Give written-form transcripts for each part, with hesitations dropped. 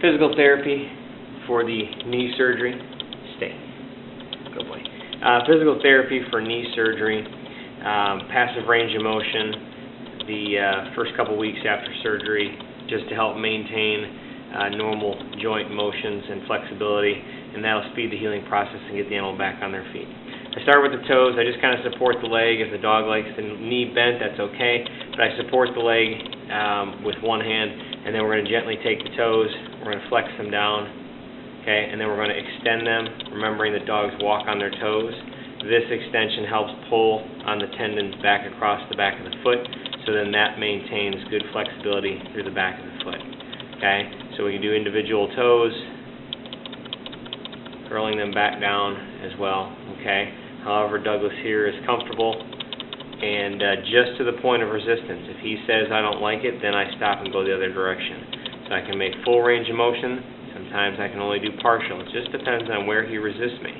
Physical therapy for the knee surgery. Stay. Good boy. Physical therapy for knee surgery. Passive range of motion the first couple weeks after surgery, just to help maintain normal joint motions and flexibility, and that'll speed the healing process and get the animal back on their feet. I start with the toes. I just kind of support the leg. If the dog likes the knee bent, that's okay, but I support the leg with one hand, and then we're going to gently take the toes, we're going to flex them down, okay, and then we're going to extend them, remembering that dogs walk on their toes. This extension helps pull on the tendons back across the back of the foot, so then that maintains good flexibility through the back of the foot. Okay, so we can do individual toes, curling them back down as well. Okay, however Douglas here is comfortable, and just to the point of resistance. If he says I don't like it, then I stop and go the other direction. So I can make full range of motion. Sometimes I can only do partial. It just depends on where he resists me.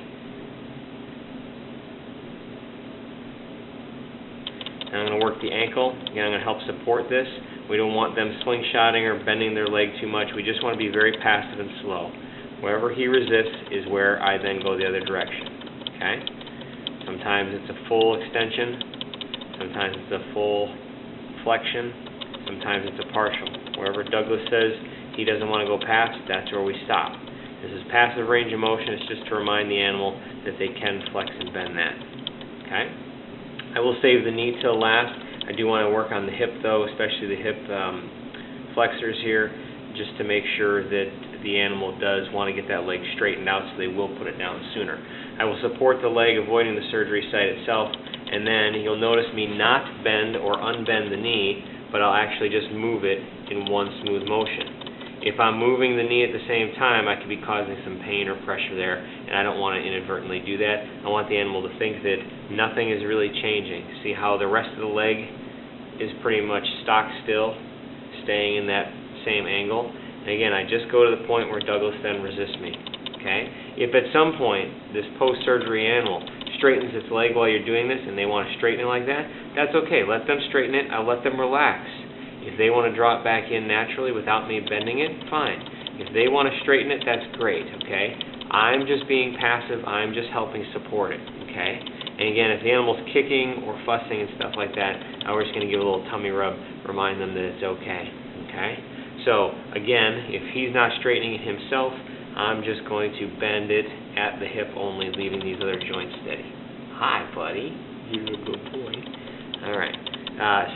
Now I'm going to work the ankle. Again, I'm going to help support this. We don't want them slingshotting or bending their leg too much. We just want to be very passive and slow. Wherever he resists is where I then go the other direction. Okay? Sometimes it's a full extension. Sometimes it's a full flexion. Sometimes it's a partial. Wherever Douglas says he doesn't want to go past, that's where we stop. This is passive range of motion. It's just to remind the animal that they can flex and bend that. Okay? I will save the knee till last. I do want to work on the hip though, especially the hip flexors here, just to make sure that the animal does want to get that leg straightened out, so they will put it down sooner. I will support the leg, avoiding the surgery site itself, and then you'll notice me not bend or unbend the knee, but I'll actually just move it in one smooth motion. If I'm moving the knee at the same time, I could be causing some pain or pressure there, and I don't want to inadvertently do that. I want the animal to think that nothing is really changing. See how the rest of the leg is pretty much stock still, staying in that same angle. And again, I just go to the point where Douglas then resists me. Okay? If at some point this post-surgery animal straightens its leg while you're doing this and they want to straighten it like that, that's okay. Let them straighten it. I'll let them relax. If they want to draw it back in naturally without me bending it, fine. If they want to straighten it, that's great. Okay? I'm just being passive. I'm just helping support it. Okay? And again, if the animal's kicking or fussing and stuff like that, we're just going to give a little tummy rub, remind them that it's okay. Okay? So, again, if he's not straightening it himself, I'm just going to bend it at the hip only, leaving these other joints steady. Hi, buddy. You're a good boy. Alright.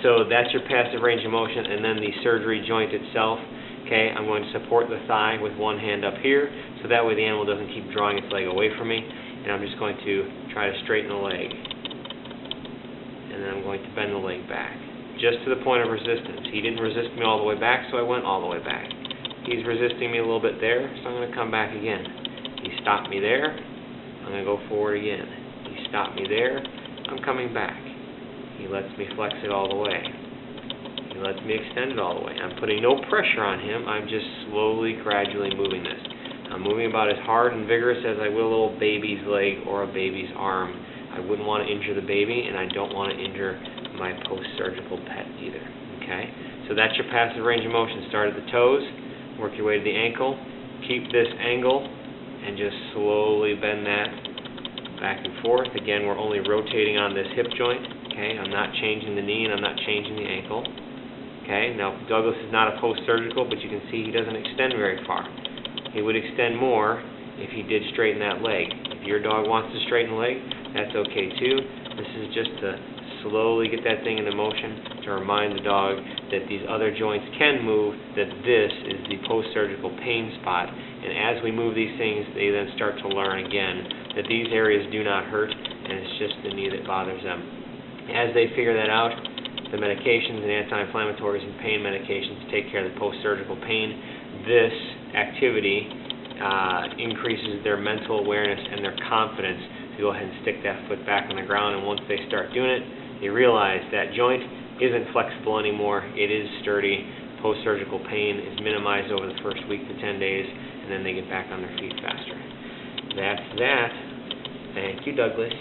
So that's your passive range of motion, and then the surgery joint itself. Okay, I'm going to support the thigh with one hand up here, so that way the animal doesn't keep drawing its leg away from me. And I'm just going to try to straighten the leg. And then I'm going to bend the leg back, just to the point of resistance. He didn't resist me all the way back, so I went all the way back. He's resisting me a little bit there, so I'm going to come back again. He stopped me there, I'm going to go forward again. He stopped me there, I'm coming back. He lets me flex it all the way. He lets me extend it all the way. I'm putting no pressure on him, I'm just slowly, gradually moving this. I'm moving about as hard and vigorous as I will a little baby's leg or a baby's arm. I wouldn't want to injure the baby, and I don't want to injure my post-surgical pet either. Okay? So that's your passive range of motion. Start at the toes, work your way to the ankle, keep this angle, and just slowly bend that back and forth. Again, we're only rotating on this hip joint. Okay? I'm not changing the knee, and I'm not changing the ankle. Okay? Now, Douglas is not a post-surgical, but you can see he doesn't extend very far. He would extend more if he did straighten that leg. If your dog wants to straighten the leg, that's okay too. This is just to slowly get that thing into motion, to remind the dog that these other joints can move, that this is the post-surgical pain spot. And as we move these things, they then start to learn again that these areas do not hurt, and it's just the knee that bothers them. As they figure that out, the medications and anti-inflammatories and pain medications take care of the post-surgical pain. This activity increases their mental awareness and their confidence to go ahead and stick that foot back on the ground, and once they start doing it, they realize that joint isn't flexible anymore, it is sturdy, post-surgical pain is minimized over the first week to 10 days, and then they get back on their feet faster. That's that. Thank you, Douglas.